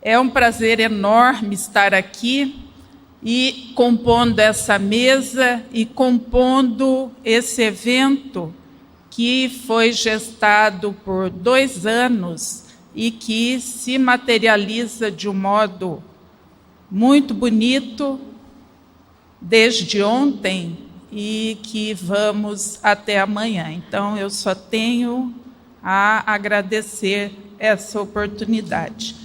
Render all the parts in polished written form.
É um prazer enorme estar aqui e compondo essa mesa e compondo esse evento que foi gestado por 2 anos e que se materializa de um modo muito bonito desde ontem e que vamos até amanhã. Então, eu só tenho a agradecer essa oportunidade.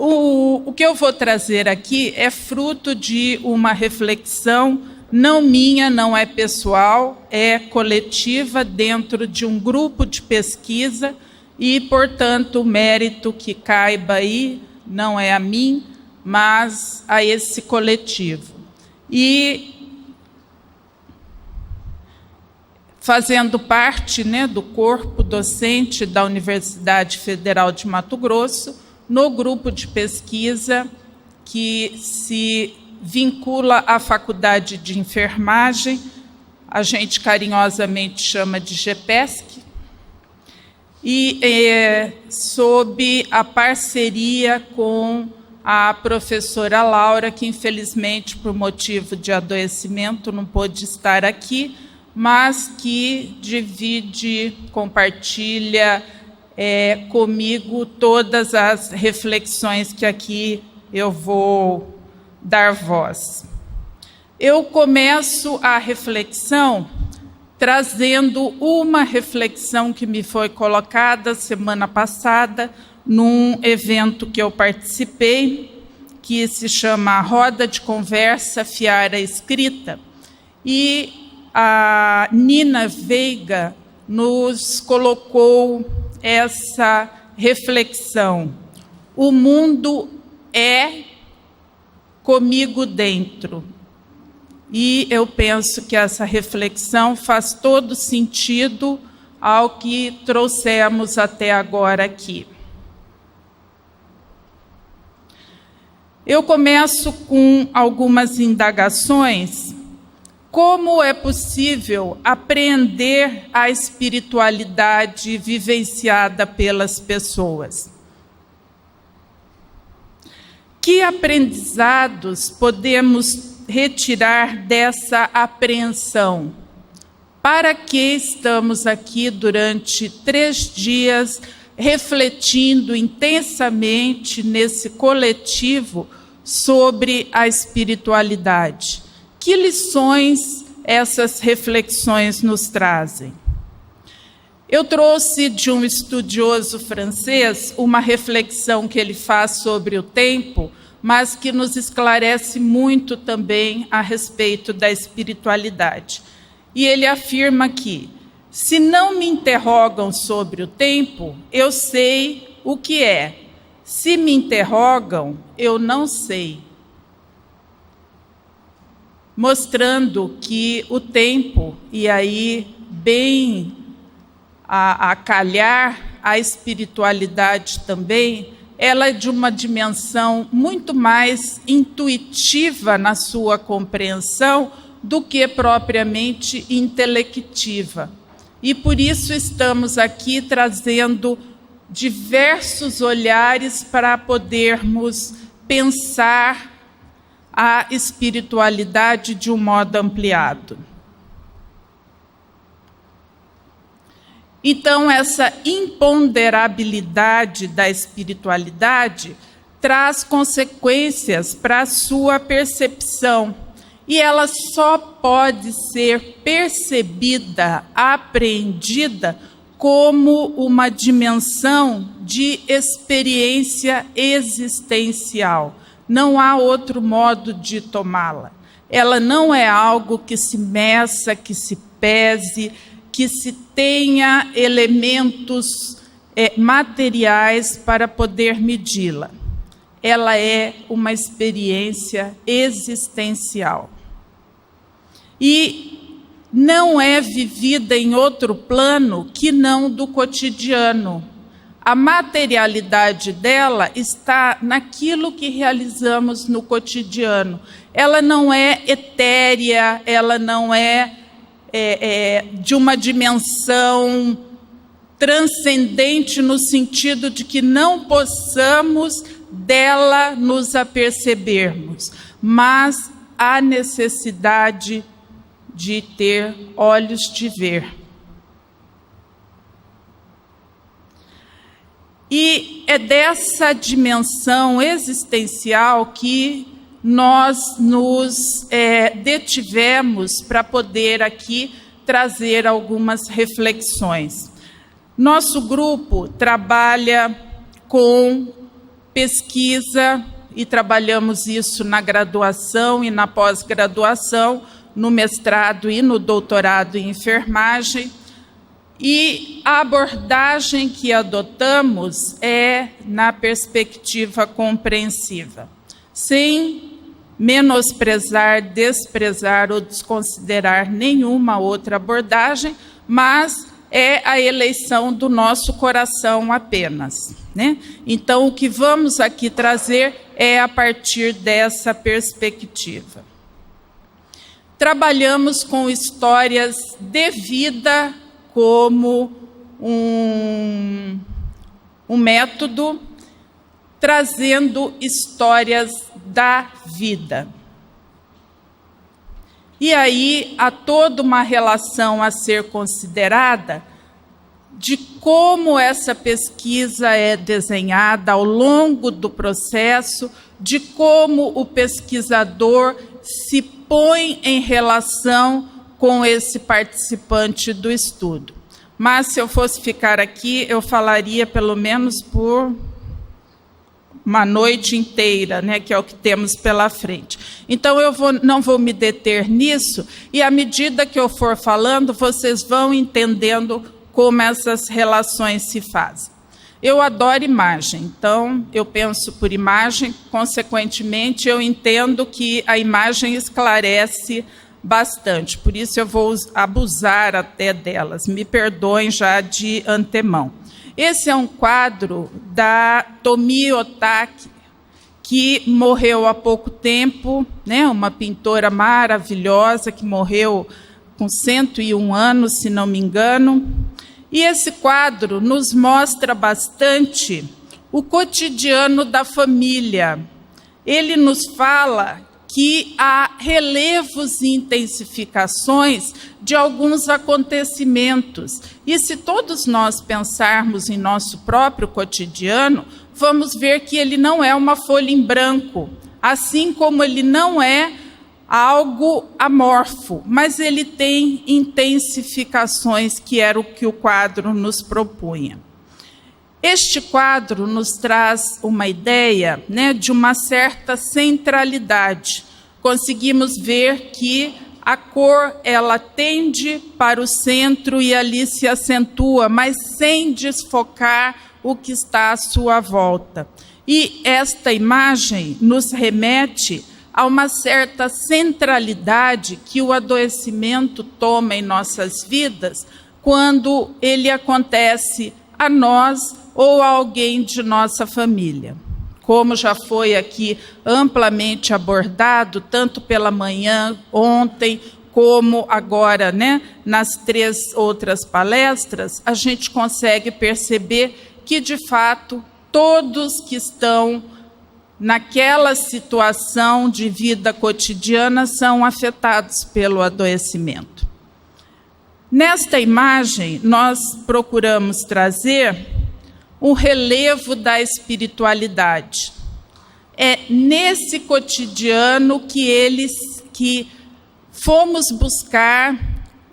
O que eu vou trazer aqui é fruto de uma reflexão, não minha, não é pessoal, é coletiva dentro de um grupo de pesquisa e, portanto, o mérito que caiba aí não é a mim, mas a esse coletivo. E fazendo parte, do corpo docente da Universidade Federal de Mato Grosso, no grupo de pesquisa que se vincula à Faculdade de Enfermagem, a gente carinhosamente chama de GPESC, e sob a parceria com a professora Laura, que infelizmente, por motivo de adoecimento, não pôde estar aqui, mas que divide, compartilha comigo todas as reflexões que aqui eu vou dar voz. Eu começo a reflexão trazendo uma reflexão que me foi colocada semana passada num evento que eu participei, que se chama Roda de Conversa Fiara Escrita, e a Nina Veiga nos colocou essa reflexão. O mundo é comigo dentro. E eu penso que essa reflexão faz todo sentido ao que trouxemos até agora aqui. Eu começo com algumas indagações. Como é possível apreender a espiritualidade vivenciada pelas pessoas? Que aprendizados podemos retirar dessa apreensão? Para que estamos aqui durante 3 dias refletindo intensamente nesse coletivo sobre a espiritualidade? Que lições essas reflexões nos trazem? Eu trouxe de um estudioso francês uma reflexão que ele faz sobre o tempo, mas que nos esclarece muito também a respeito da espiritualidade. E ele afirma que, se não me interrogam sobre o tempo, eu sei o que é. Se me interrogam, eu não sei. Mostrando que o tempo, e aí bem a calhar a espiritualidade também, ela é de uma dimensão muito mais intuitiva na sua compreensão do que propriamente intelectiva. E por isso estamos aqui trazendo diversos olhares para podermos pensar a espiritualidade de um modo ampliado. Então, essa imponderabilidade da espiritualidade traz consequências para a sua percepção, e ela só pode ser percebida, apreendida, como uma dimensão de experiência existencial. Não há outro modo de tomá-la. Ela não é algo que se meça, que se pese, que se tenha elementos materiais para poder medi-la. Ela é uma experiência existencial. E não é vivida em outro plano que não do cotidiano. A materialidade dela está naquilo que realizamos no cotidiano. Ela não é etérea, ela não é de uma dimensão transcendente no sentido de que não possamos dela nos apercebermos, mas há necessidade de ter olhos de ver. E é dessa dimensão existencial que nós nos detivemos para poder aqui trazer algumas reflexões. Nosso grupo trabalha com pesquisa e trabalhamos isso na graduação e na pós-graduação, no mestrado e no doutorado em enfermagem. E a abordagem que adotamos é na perspectiva compreensiva, sem menosprezar, desprezar ou desconsiderar nenhuma outra abordagem, mas é a eleição do nosso coração apenas, né? Então, o que vamos aqui trazer é a partir dessa perspectiva. Trabalhamos com histórias de vida como um método, trazendo histórias da vida. E aí há toda uma relação a ser considerada de como essa pesquisa é desenhada ao longo do processo, de como o pesquisador se põe em relação com esse participante do estudo. Mas, se eu fosse ficar aqui, eu falaria pelo menos por uma noite inteira, né, que é o que temos pela frente. Então, não vou me deter nisso, e à medida que eu for falando, vocês vão entendendo como essas relações se fazem. Eu adoro imagem, então eu penso por imagem, consequentemente, eu entendo que a imagem esclarece bastante, por isso eu vou abusar até delas, me perdoem já de antemão. Esse é um quadro da Tomi Otaki, que morreu há pouco tempo, né? Uma pintora maravilhosa que morreu com 101 anos, se não me engano. E esse quadro nos mostra bastante o cotidiano da família. Ele nos fala que há relevos e intensificações de alguns acontecimentos. E se todos nós pensarmos em nosso próprio cotidiano, vamos ver que ele não é uma folha em branco, assim como ele não é algo amorfo, mas ele tem intensificações, que era o que o quadro nos propunha. Este quadro nos traz uma ideia, né, de uma certa centralidade. Conseguimos ver que a cor ela tende para o centro e ali se acentua, mas sem desfocar o que está à sua volta. E esta imagem nos remete a uma certa centralidade que o adoecimento toma em nossas vidas quando ele acontece a nós ou a alguém de nossa família. Como já foi aqui amplamente abordado, tanto pela manhã, ontem, como agora, né, nas 3 outras palestras, a gente consegue perceber que, de fato, todos que estão naquela situação de vida cotidiana são afetados pelo adoecimento. Nesta imagem, nós procuramos trazer um relevo da espiritualidade. É nesse cotidiano que fomos buscar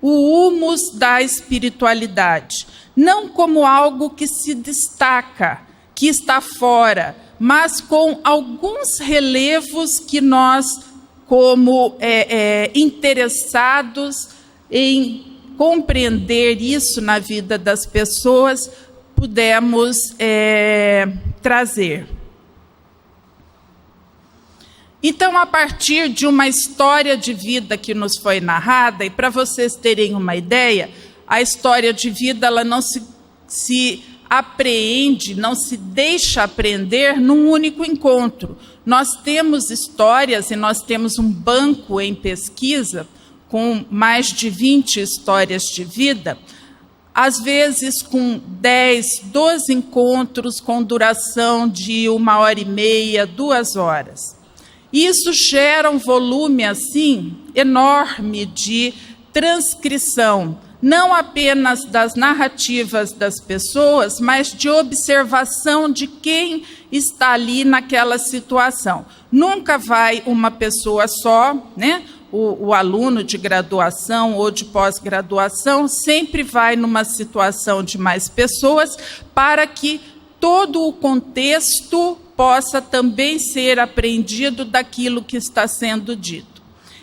o humus da espiritualidade, não como algo que se destaca, que está fora, mas com alguns relevos que nós, como interessados em compreender isso na vida das pessoas, pudemos trazer. Então, a partir de uma história de vida que nos foi narrada, e para vocês terem uma ideia, a história de vida ela não se apreende, não se deixa aprender num único encontro. Nós temos histórias e nós temos um banco em pesquisa com mais de 20 histórias de vida, às vezes com 10, 12 encontros com duração de 1h30, 2 horas. Isso gera um volume assim enorme de transcrição, não apenas das narrativas das pessoas, mas de observação de quem está ali naquela situação. Nunca vai uma pessoa só, né? O aluno de graduação ou de pós-graduação sempre vai numa situação de mais pessoas para que todo o contexto possa também ser apreendido daquilo que está sendo dito.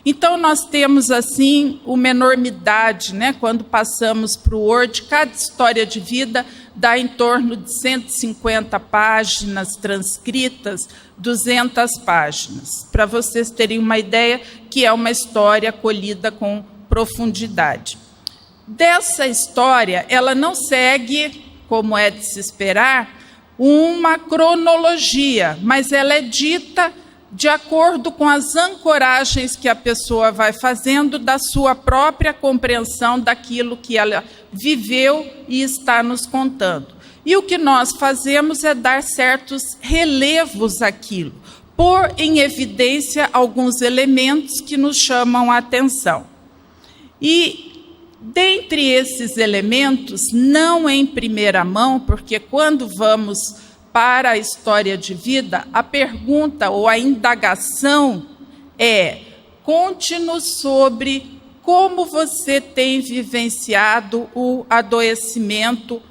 Então, nós temos, assim, uma enormidade, né? Quando passamos para o Word, cada história de vida dá em torno de 150 páginas transcritas, 200 páginas, para vocês terem uma ideia que é uma história colhida com profundidade. Dessa história, ela não segue, como é de se esperar, uma cronologia, mas ela é dita de acordo com as ancoragens que a pessoa vai fazendo da sua própria compreensão daquilo que ela viveu e está nos contando. E o que nós fazemos é dar certos relevos àquilo, pôr em evidência alguns elementos que nos chamam a atenção. E, dentre esses elementos, não em primeira mão, porque quando vamos para a história de vida, a pergunta ou a indagação é: conte-nos sobre como você tem vivenciado o adoecimento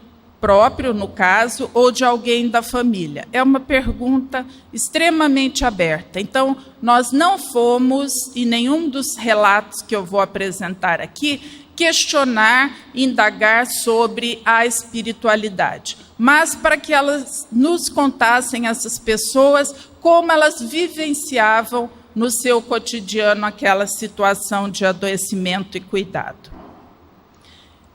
próprio, no caso, ou de alguém da família. É uma pergunta extremamente aberta. Então, nós não fomos, em nenhum dos relatos que eu vou apresentar aqui, questionar, indagar sobre a espiritualidade, mas para que elas nos contassem, essas pessoas, como elas vivenciavam no seu cotidiano aquela situação de adoecimento e cuidado.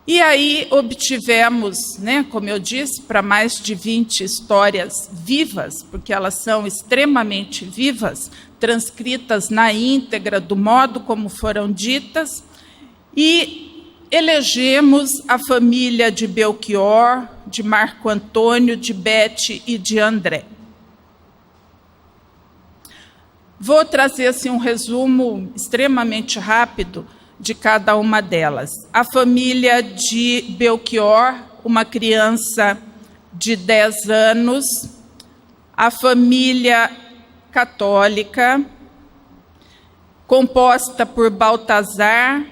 E aí obtivemos, né, como eu disse, para mais de 20 histórias vivas, porque elas são extremamente vivas, transcritas na íntegra, do modo como foram ditas, e elegemos a família de Belchior, de Marco Antônio, de Bete e de André. Vou trazer assim, um resumo extremamente rápido de cada uma delas. A família de Belchior, uma criança de 10 anos. A família católica, composta por Baltazar,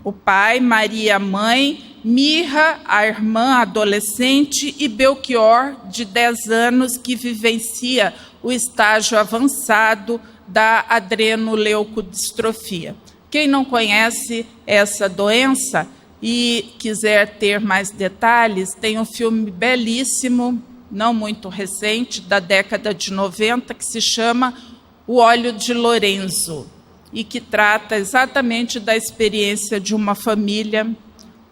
o pai, Maria, a mãe, Mirra, a irmã adolescente, e Belchior, de 10 anos, que vivencia o estágio avançado da adrenoleucodistrofia. Quem não conhece essa doença e quiser ter mais detalhes, tem um filme belíssimo, não muito recente, da década de 90, que se chama O Óleo de Lorenzo, e que trata exatamente da experiência de uma família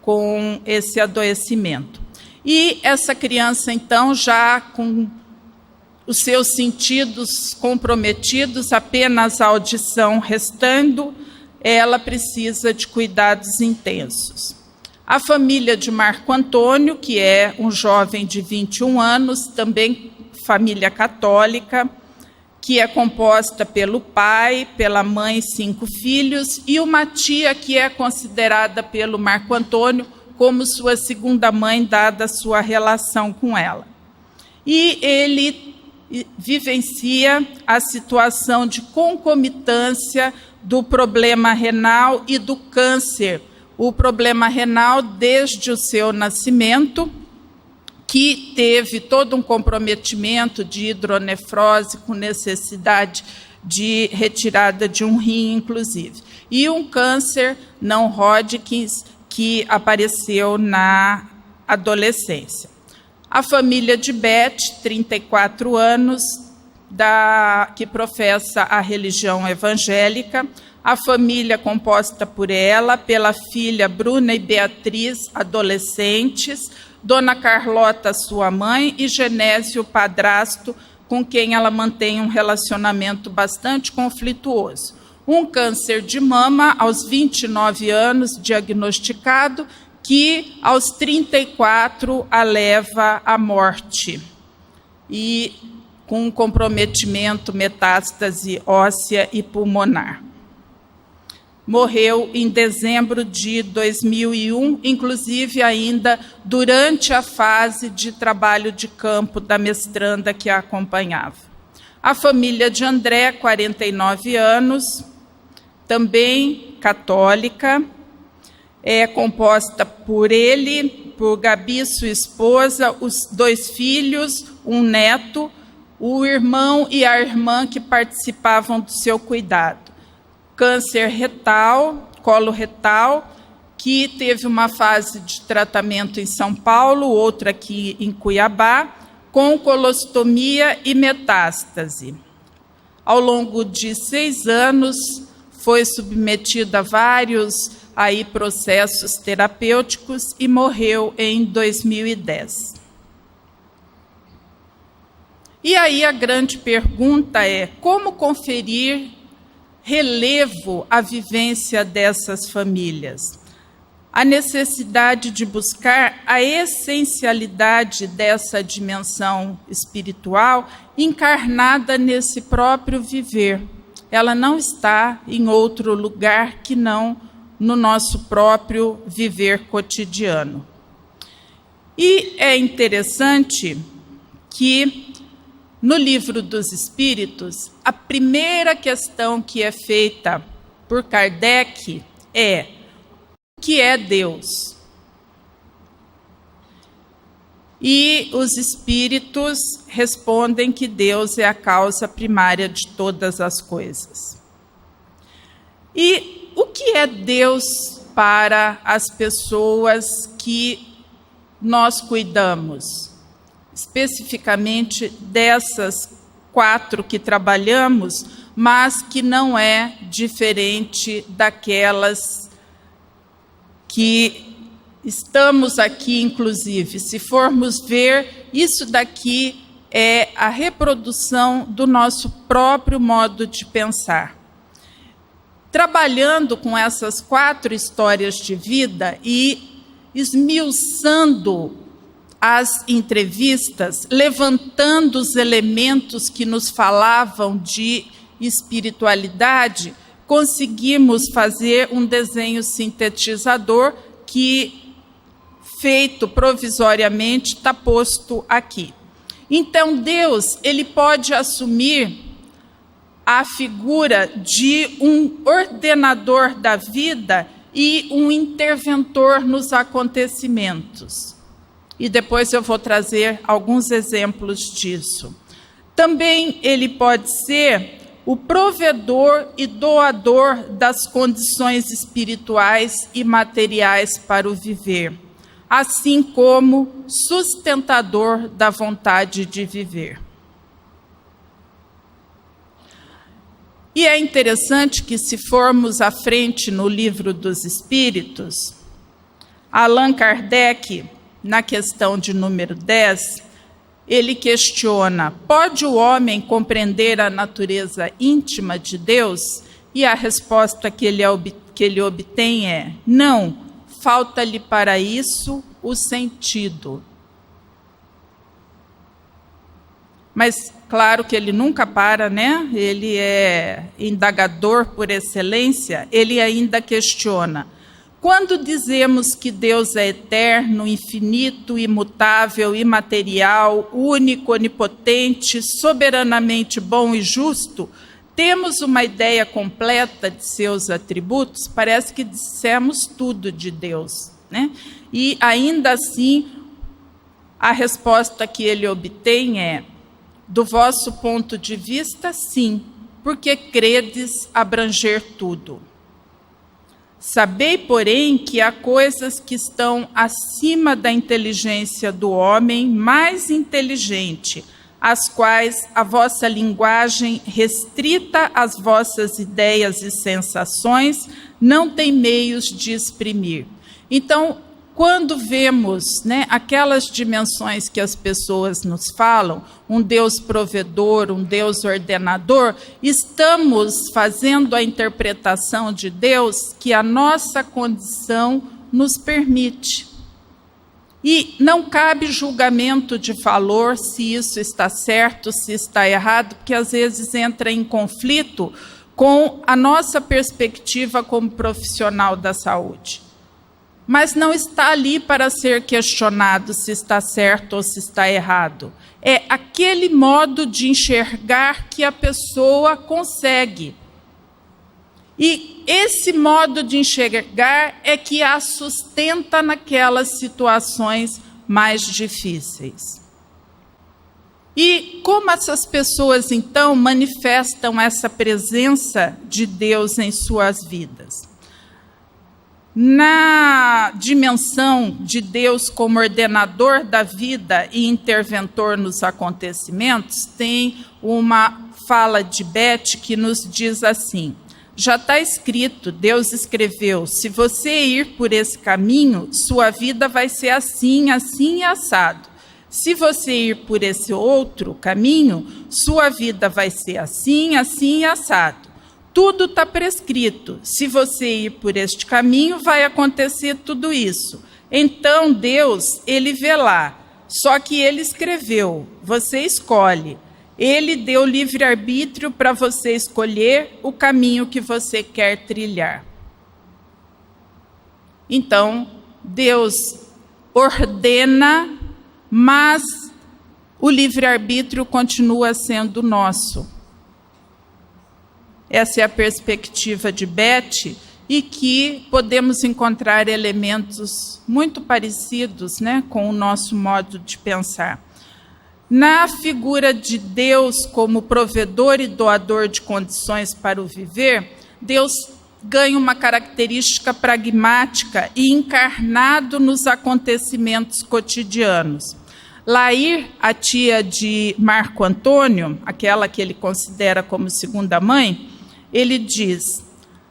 com esse adoecimento. E essa criança, então, já com os seus sentidos comprometidos, apenas a audição restando, ela precisa de cuidados intensos. A família de Marco Antônio, que é um jovem de 21 anos, também família católica, que é composta pelo pai, pela mãe e 5 filhos, e uma tia que é considerada pelo Marco Antônio como sua segunda mãe, dada a sua relação com ela. E ele vivencia a situação de concomitância do problema renal e do câncer. O problema renal desde o seu nascimento, que teve todo um comprometimento de hidronefrose com necessidade de retirada de um rim, inclusive. E um câncer não Hodgkins que apareceu na adolescência. A família de Bete, 34 anos, que professa a religião evangélica. A família composta por ela, pela filha Bruna e Beatriz, adolescentes, Dona Carlota, sua mãe, e Genésio, padrasto, com quem ela mantém um relacionamento bastante conflituoso. Um câncer de mama aos 29 anos, diagnosticado, que aos 34 a leva à morte, e com comprometimento, metástase óssea e pulmonar. Morreu em dezembro de 2001, inclusive ainda durante a fase de trabalho de campo da mestranda que a acompanhava. A família de André, 49 anos, também católica, é composta por ele, por Gabi, sua esposa, os 2 filhos, um neto, o irmão e a irmã que participavam do seu cuidado. Câncer retal, colo retal, que teve uma fase de tratamento em São Paulo, outra aqui em Cuiabá, com colostomia e metástase. Ao longo de 6 anos, foi submetida a vários processos terapêuticos e morreu em 2010. E aí a grande pergunta é: como conferir relevo à vivência dessas famílias? A necessidade de buscar a essencialidade dessa dimensão espiritual encarnada nesse próprio viver. Ela não está em outro lugar que não no nosso próprio viver cotidiano. E é interessante que no Livro dos Espíritos, a primeira questão que é feita por Kardec é: o que é Deus? E os espíritos respondem que Deus é a causa primária de todas as coisas. E o que é Deus para as pessoas que nós cuidamos? Especificamente dessas 4 que trabalhamos, mas que não é diferente daquelas que estamos aqui, inclusive. Se formos ver, isso daqui é a reprodução do nosso próprio modo de pensar. Trabalhando com essas 4 histórias de vida e esmiuçando as entrevistas, levantando os elementos que nos falavam de espiritualidade, conseguimos fazer um desenho sintetizador que, feito provisoriamente, está posto aqui. Então, Deus, ele pode assumir a figura de um ordenador da vida e um interventor nos acontecimentos. E depois eu vou trazer alguns exemplos disso. Também ele pode ser o provedor e doador das condições espirituais e materiais para o viver, assim como sustentador da vontade de viver. E é interessante que, se formos à frente no Livro dos Espíritos, Allan Kardec, na questão de número 10, ele questiona: pode o homem compreender a natureza íntima de Deus? E a resposta que ele obtém é: não, falta-lhe para isso o sentido. Mas, claro que ele nunca para, né? Ele é indagador por excelência. Ele ainda questiona: quando dizemos que Deus é eterno, infinito, imutável, imaterial, único, onipotente, soberanamente bom e justo, temos uma ideia completa de seus atributos? Parece que dissemos tudo de Deus, né? E ainda assim, a resposta que ele obtém é: do vosso ponto de vista, sim, porque credes abranger tudo. Sabei, porém, que há coisas que estão acima da inteligência do homem mais inteligente, as quais a vossa linguagem, restrita às vossas ideias e sensações, não tem meios de exprimir. Então, quando vemos, né, aquelas dimensões que as pessoas nos falam, um Deus provedor, um Deus ordenador, estamos fazendo a interpretação de Deus que a nossa condição nos permite. E não cabe julgamento de valor se isso está certo, se está errado, porque às vezes entra em conflito com a nossa perspectiva como profissional da saúde. Mas não está ali para ser questionado se está certo ou se está errado. É aquele modo de enxergar que a pessoa consegue. E esse modo de enxergar é que a sustenta naquelas situações mais difíceis. E como essas pessoas, então, manifestam essa presença de Deus em suas vidas? Na dimensão de Deus como ordenador da vida e interventor nos acontecimentos, tem uma fala de Beth que nos diz assim: já está escrito, Deus escreveu, se você ir por esse caminho, sua vida vai ser assim, assim e assado. Se você ir por esse outro caminho, sua vida vai ser assim, assim e assado. Tudo está prescrito. Se você ir por este caminho, vai acontecer tudo isso. Então, Deus, ele vê lá. Só que ele escreveu, você escolhe. Ele deu livre-arbítrio para você escolher o caminho que você quer trilhar. Então, Deus ordena, mas o livre-arbítrio continua sendo nosso. Essa é a perspectiva de Beth, e que podemos encontrar elementos muito parecidos, né, com o nosso modo de pensar. Na figura de Deus como provedor e doador de condições para o viver, Deus ganha uma característica pragmática e encarnado nos acontecimentos cotidianos. Lair, a tia de Marco Antônio, aquela que ele considera como segunda mãe,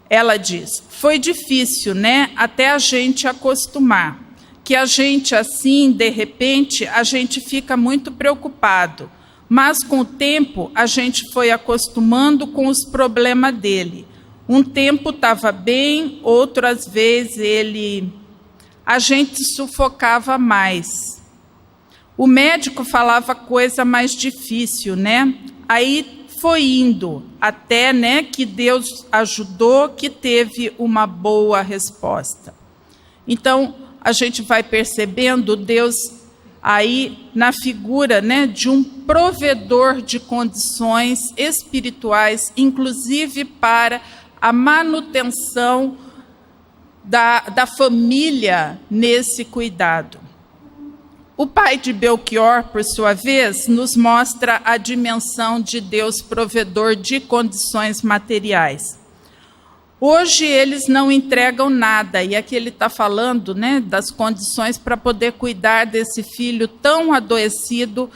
ela diz, foi difícil, né, até a gente acostumar, que a gente assim, de repente, a gente fica muito preocupado, mas com o tempo a gente foi acostumando com os problemas dele. Um tempo estava bem, outras vezes a gente sufocava mais. O médico falava coisa mais difícil, né? Aí foi indo, até, né, que Deus ajudou, que teve uma boa resposta. Então, a gente vai percebendo Deus aí na figura, né, de um provedor de condições espirituais, inclusive para a manutenção da família nesse cuidado. O pai de Belchior, por sua vez, nos mostra a dimensão de Deus provedor de condições materiais. Hoje eles não entregam nada, e aqui ele está falando, né, das condições para poder cuidar desse filho tão adoecido,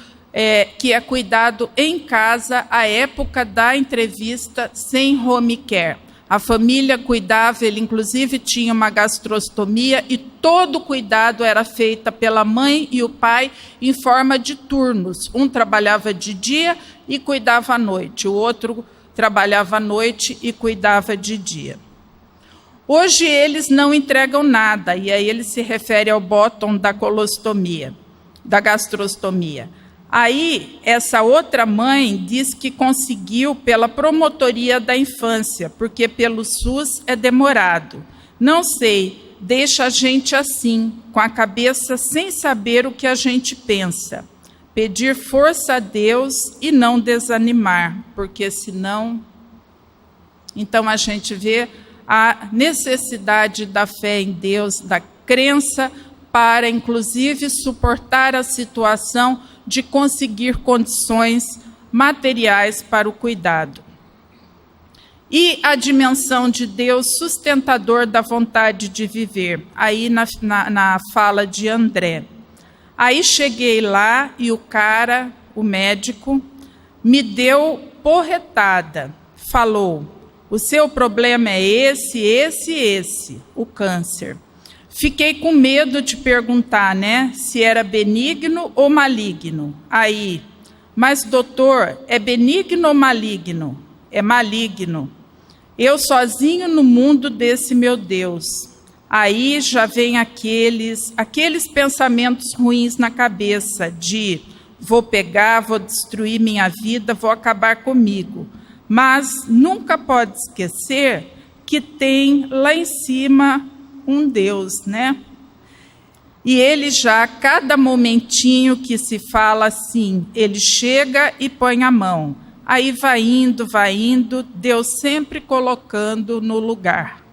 que é cuidado em casa, à época da entrevista, sem home care. A família cuidava, ele inclusive tinha uma gastrostomia e todo o cuidado era feito pela mãe e o pai em forma de turnos. Um trabalhava de dia e cuidava à noite, o outro trabalhava à noite e cuidava de dia. Hoje eles não entregam nada, e aí ele se refere ao bottom da colostomia, da gastrostomia. Aí, essa outra mãe diz que conseguiu pela promotoria da infância, porque pelo SUS é demorado. Não sei, deixa a gente assim, com a cabeça sem saber o que a gente pensa. Pedir força a Deus e não desanimar, porque senão... Então, a gente vê a necessidade da fé em Deus, da crença, para, inclusive, suportar a situação de conseguir condições materiais para o cuidado. E a dimensão de Deus sustentador da vontade de viver, aí na fala de André. Aí cheguei lá e o cara, o médico, me deu porretada, falou, o seu problema é esse, o câncer. Fiquei com medo de perguntar, né, se era benigno ou maligno. Aí, mas doutor, é benigno ou maligno? É maligno. Eu sozinho no mundo desse meu Deus. aí já vem aqueles pensamentos ruins na cabeça de vou pegar, vou destruir minha vida, vou acabar comigo. Mas nunca pode esquecer que tem lá em cima um Deus, né? E ele já, a cada momentinho que se fala assim, ele chega e põe a mão. Aí vai indo, Deus sempre colocando no lugar.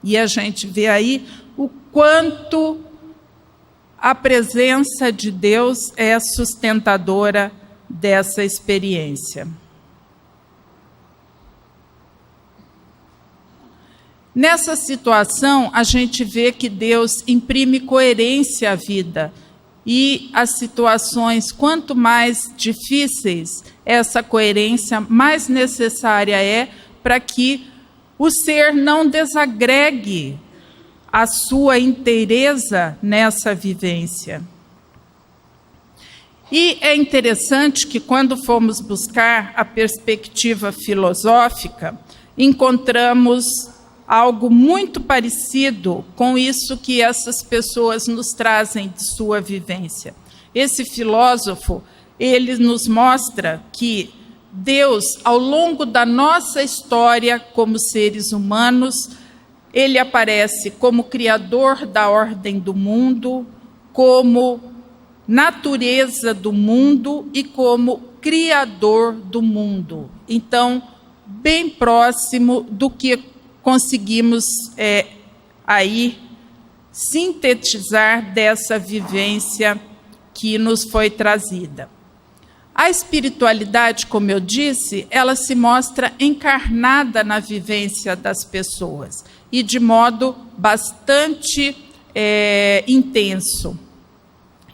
E a gente vê aí o quanto a presença de Deus é sustentadora dessa experiência. Nessa situação, a gente vê que Deus imprime coerência à vida. E as situações, quanto mais difíceis, essa coerência mais necessária é para que o ser não desagregue a sua inteireza nessa vivência. E é interessante que, quando fomos buscar a perspectiva filosófica, encontramos algo muito parecido com isso que essas pessoas nos trazem de sua vivência. Esse filósofo, ele nos mostra que Deus, ao longo da nossa história como seres humanos, ele aparece como criador da ordem do mundo, como natureza do mundo e como criador do mundo. Então, bem próximo do que conseguimos aí sintetizar dessa vivência que nos foi trazida. A espiritualidade, como eu disse, ela se mostra encarnada na vivência das pessoas e de modo bastante intenso.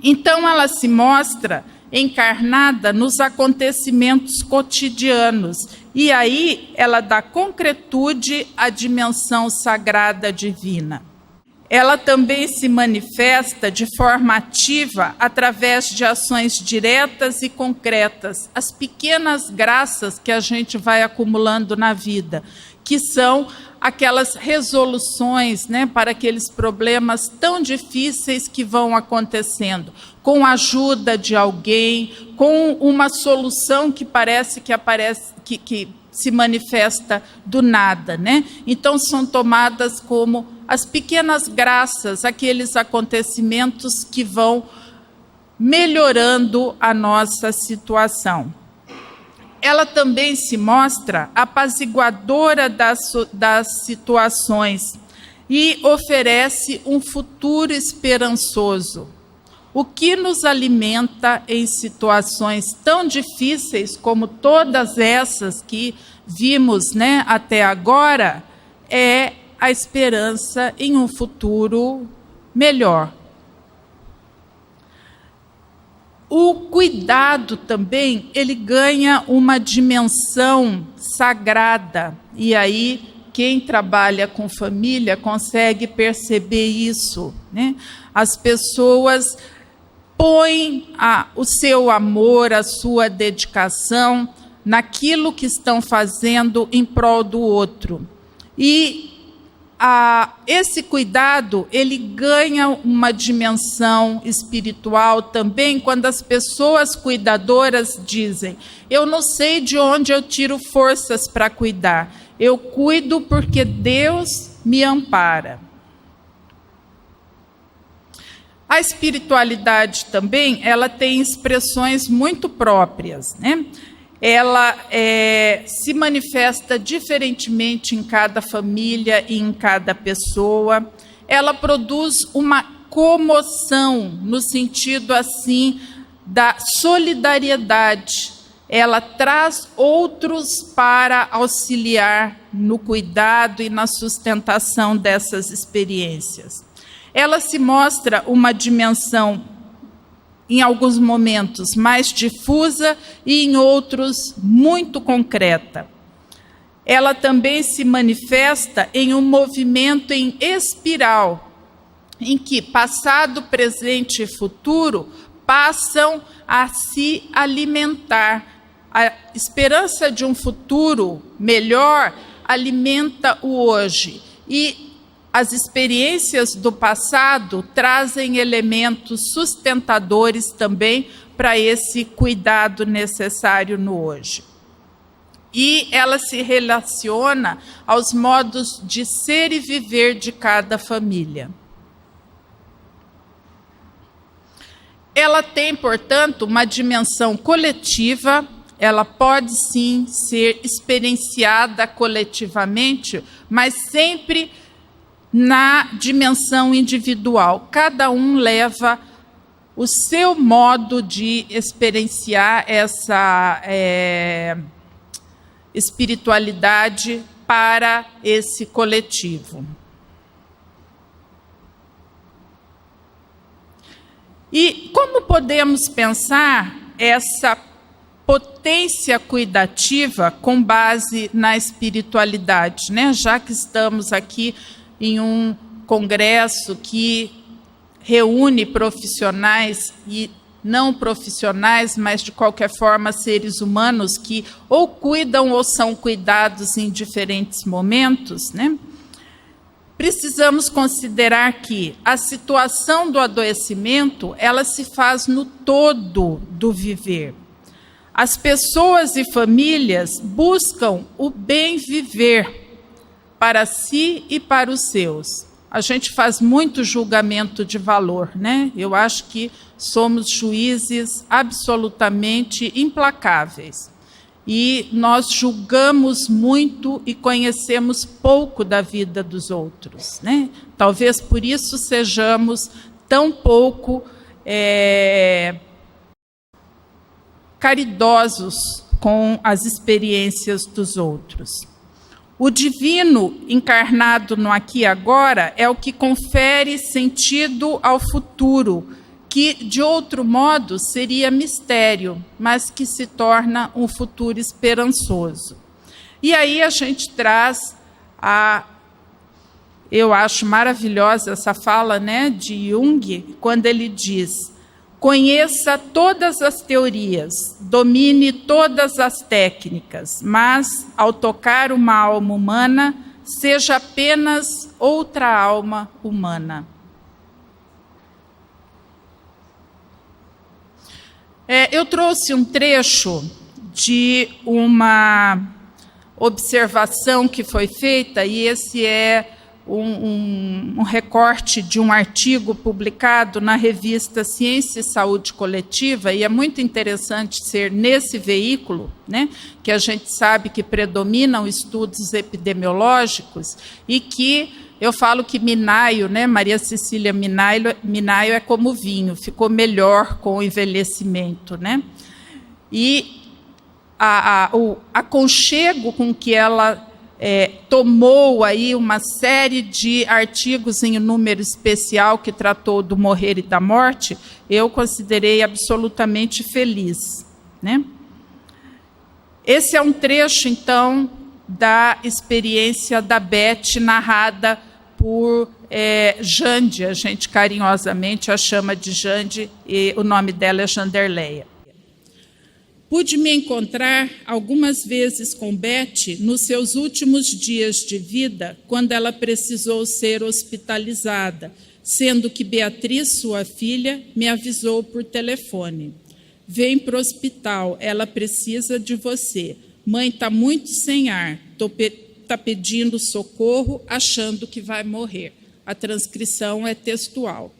Então, ela se mostra encarnada nos acontecimentos cotidianos, e aí ela dá concretude à dimensão sagrada divina. Ela também se manifesta de forma ativa através de ações diretas e concretas, as pequenas graças que a gente vai acumulando na vida, que são aquelas resoluções, né, para aqueles problemas tão difíceis que vão acontecendo, com a ajuda de alguém, com uma solução que parece que aparece, que se manifesta do nada, né? Então são tomadas como as pequenas graças, aqueles acontecimentos que vão melhorando a nossa situação. Ela também se mostra apaziguadora das situações e oferece um futuro esperançoso, o que nos alimenta em situações tão difíceis como todas essas que vimos, né, até agora, é a esperança em um futuro melhor. O cuidado também, ele ganha uma dimensão sagrada, e aí quem trabalha com família consegue perceber isso, né? As pessoas põem o seu amor, a sua dedicação naquilo que estão fazendo em prol do outro. E esse cuidado, ele ganha uma dimensão espiritual também quando as pessoas cuidadoras dizem: eu não sei de onde eu tiro forças para cuidar, eu cuido porque Deus me ampara. A espiritualidade também, ela tem expressões muito próprias, né? Ela se manifesta diferentemente em cada família e em cada pessoa. Ela produz uma comoção, no sentido assim da solidariedade. Ela traz outros para auxiliar no cuidado e na sustentação dessas experiências. Ela se mostra uma dimensão, em alguns momentos, mais difusa e em outros muito concreta. Ela também se manifesta em um movimento em espiral, em que passado, presente e futuro passam a se alimentar. A esperança de um futuro melhor alimenta o hoje, e as experiências do passado trazem elementos sustentadores também para esse cuidado necessário no hoje. E ela se relaciona aos modos de ser e viver de cada família. Ela tem, portanto, uma dimensão coletiva, ela pode sim ser experienciada coletivamente, mas sempre na dimensão individual. Cada um leva o seu modo de experienciar essa espiritualidade para esse coletivo. E como podemos pensar essa potência cuidativa com base na espiritualidade, né? Já que estamos aqui em um congresso que reúne profissionais e não profissionais, mas de qualquer forma seres humanos que ou cuidam ou são cuidados em diferentes momentos, né? Precisamos considerar que a situação do adoecimento, ela se faz no todo do viver. As pessoas e famílias buscam o bem viver para si e para os seus. A gente faz muito julgamento de valor, né? Eu acho que somos juízes absolutamente implacáveis. E nós julgamos muito e conhecemos pouco da vida dos outros, né? Talvez por isso sejamos tão pouco caridosos com as experiências dos outros. O divino encarnado no aqui e agora é o que confere sentido ao futuro, que, de outro modo, seria mistério, mas que se torna um futuro esperançoso. E aí a gente traz eu acho maravilhosa essa fala, né, de Jung, quando ele diz: conheça todas as teorias, domine todas as técnicas, mas, ao tocar uma alma humana, seja apenas outra alma humana. Eu trouxe um trecho de uma observação que foi feita, e esse é um recorte de um artigo publicado na revista Ciência e Saúde Coletiva, e é muito interessante ser nesse veículo, né, que a gente sabe que predominam estudos epidemiológicos, e que eu falo que Minayo, né, Maria Cecília Minayo é como vinho, ficou melhor com o envelhecimento, né? E o aconchego com que ela tomou aí uma série de artigos em número especial que tratou do morrer e da morte, eu considerei absolutamente feliz, né? Esse é um trecho, então, da experiência da Beth, narrada por Jande, a gente carinhosamente a chama de Jande, e o nome dela é Janderleia. Pude me encontrar algumas vezes com Beth nos seus últimos dias de vida, quando ela precisou ser hospitalizada, sendo que Beatriz, sua filha, me avisou por telefone: vem para o hospital, ela precisa de você. Mãe está muito sem ar, está pedindo socorro, achando que vai morrer. A transcrição é textual.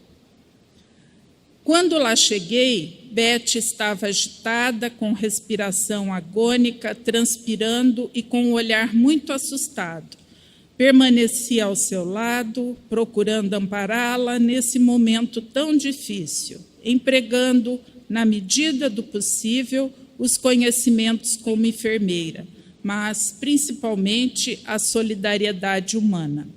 Quando lá cheguei, Beth estava agitada, com respiração agônica, transpirando e com um olhar muito assustado. Permaneci ao seu lado, procurando ampará-la nesse momento tão difícil, empregando, na medida do possível, os conhecimentos como enfermeira, mas, principalmente, a solidariedade humana.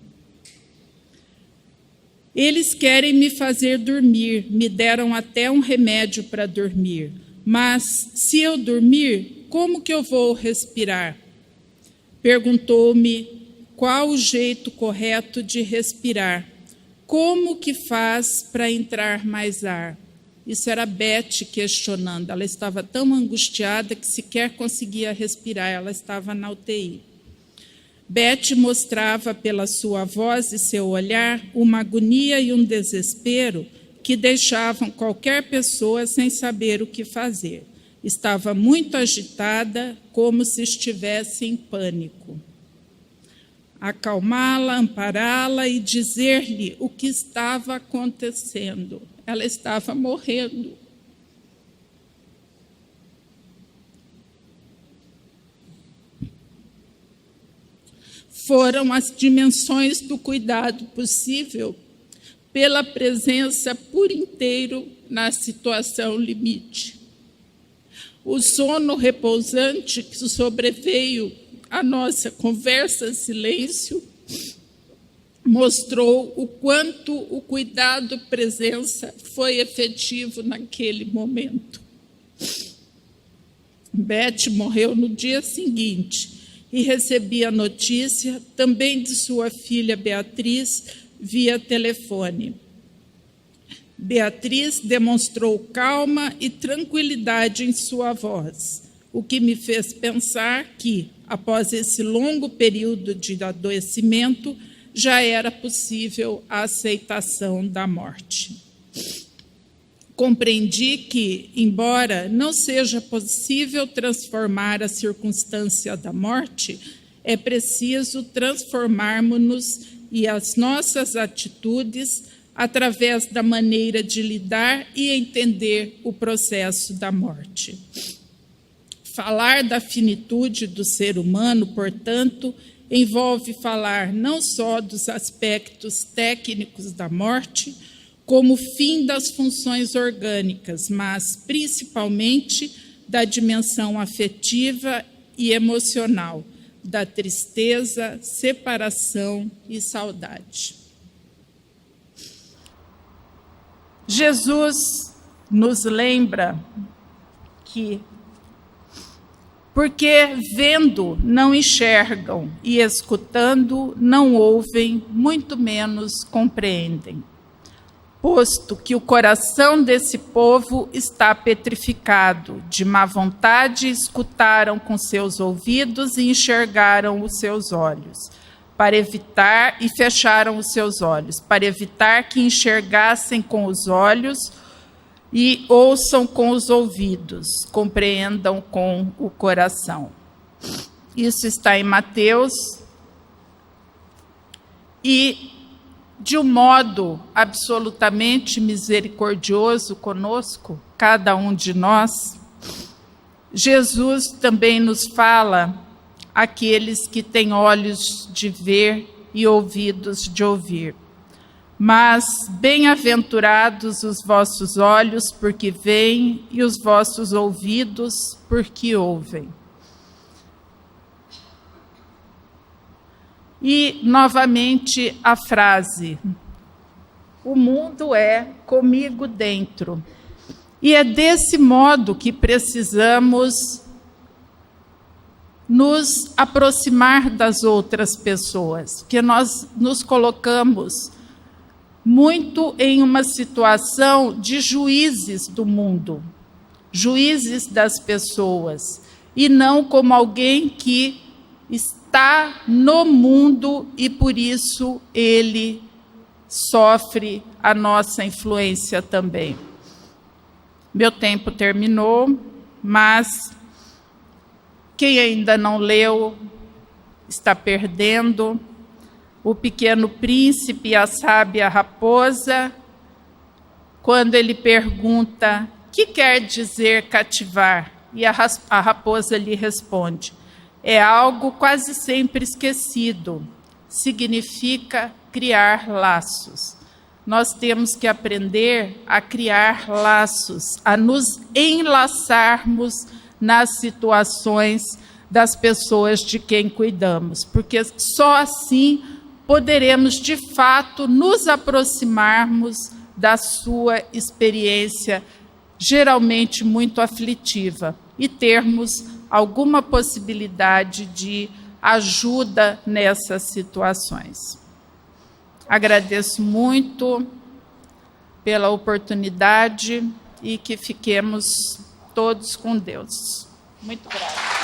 Eles querem me fazer dormir, me deram até um remédio para dormir, mas, se eu dormir, como que eu vou respirar? Perguntou-me qual o jeito correto de respirar, como que faz para entrar mais ar. Isso era Beth questionando. Ela estava tão angustiada que sequer conseguia respirar, ela estava na UTI. Beth mostrava pela sua voz e seu olhar uma agonia e um desespero que deixavam qualquer pessoa sem saber o que fazer. Estava muito agitada, como se estivesse em pânico. Acalmá-la, ampará-la e dizer-lhe o que estava acontecendo. Ela estava morrendo. Foram as dimensões do cuidado possível pela presença por inteiro na situação limite. O sono repousante que sobreveio à nossa conversa em silêncio mostrou o quanto o cuidado presença foi efetivo naquele momento. Beth morreu no dia seguinte e recebi a notícia também de sua filha Beatriz via telefone. Beatriz demonstrou calma e tranquilidade em sua voz, o que me fez pensar que, após esse longo período de adoecimento, já era possível a aceitação da morte. Compreendi que, embora não seja possível transformar a circunstância da morte, é preciso transformarmos-nos e as nossas atitudes através da maneira de lidar e entender o processo da morte. Falar da finitude do ser humano, portanto, envolve falar não só dos aspectos técnicos da morte, como fim das funções orgânicas, mas principalmente da dimensão afetiva e emocional, da tristeza, separação e saudade. Jesus nos lembra que, porque vendo não enxergam e escutando não ouvem, muito menos compreendem. Posto que o coração desse povo está petrificado, de má vontade escutaram com seus ouvidos e enxergaram os seus olhos, para evitar, e fecharam os seus olhos, para evitar que enxergassem com os olhos e ouçam com os ouvidos, compreendam com o coração. Isso está em Mateus. E, de um modo absolutamente misericordioso conosco, cada um de nós, Jesus também nos fala àqueles que têm olhos de ver e ouvidos de ouvir. Mas bem-aventurados os vossos olhos, porque veem, e os vossos ouvidos, porque ouvem. E, novamente, a frase: o mundo é comigo dentro. E é desse modo que precisamos nos aproximar das outras pessoas, que nós nos colocamos muito em uma situação de juízes do mundo, juízes das pessoas, e não como alguém que está no mundo e, por isso, ele sofre a nossa influência também. Meu tempo terminou, mas quem ainda não leu está perdendo. O Pequeno Príncipe e a Sábia Raposa, quando ele pergunta: que quer dizer cativar? E a raposa lhe responde: é algo quase sempre esquecido, significa criar laços. Nós temos que aprender a criar laços, a nos enlaçarmos nas situações das pessoas de quem cuidamos, porque só assim poderemos, de fato, nos aproximarmos da sua experiência, geralmente muito aflitiva, e termos alguma possibilidade de ajuda nessas situações. Agradeço muito pela oportunidade e que fiquemos todos com Deus. Muito grata.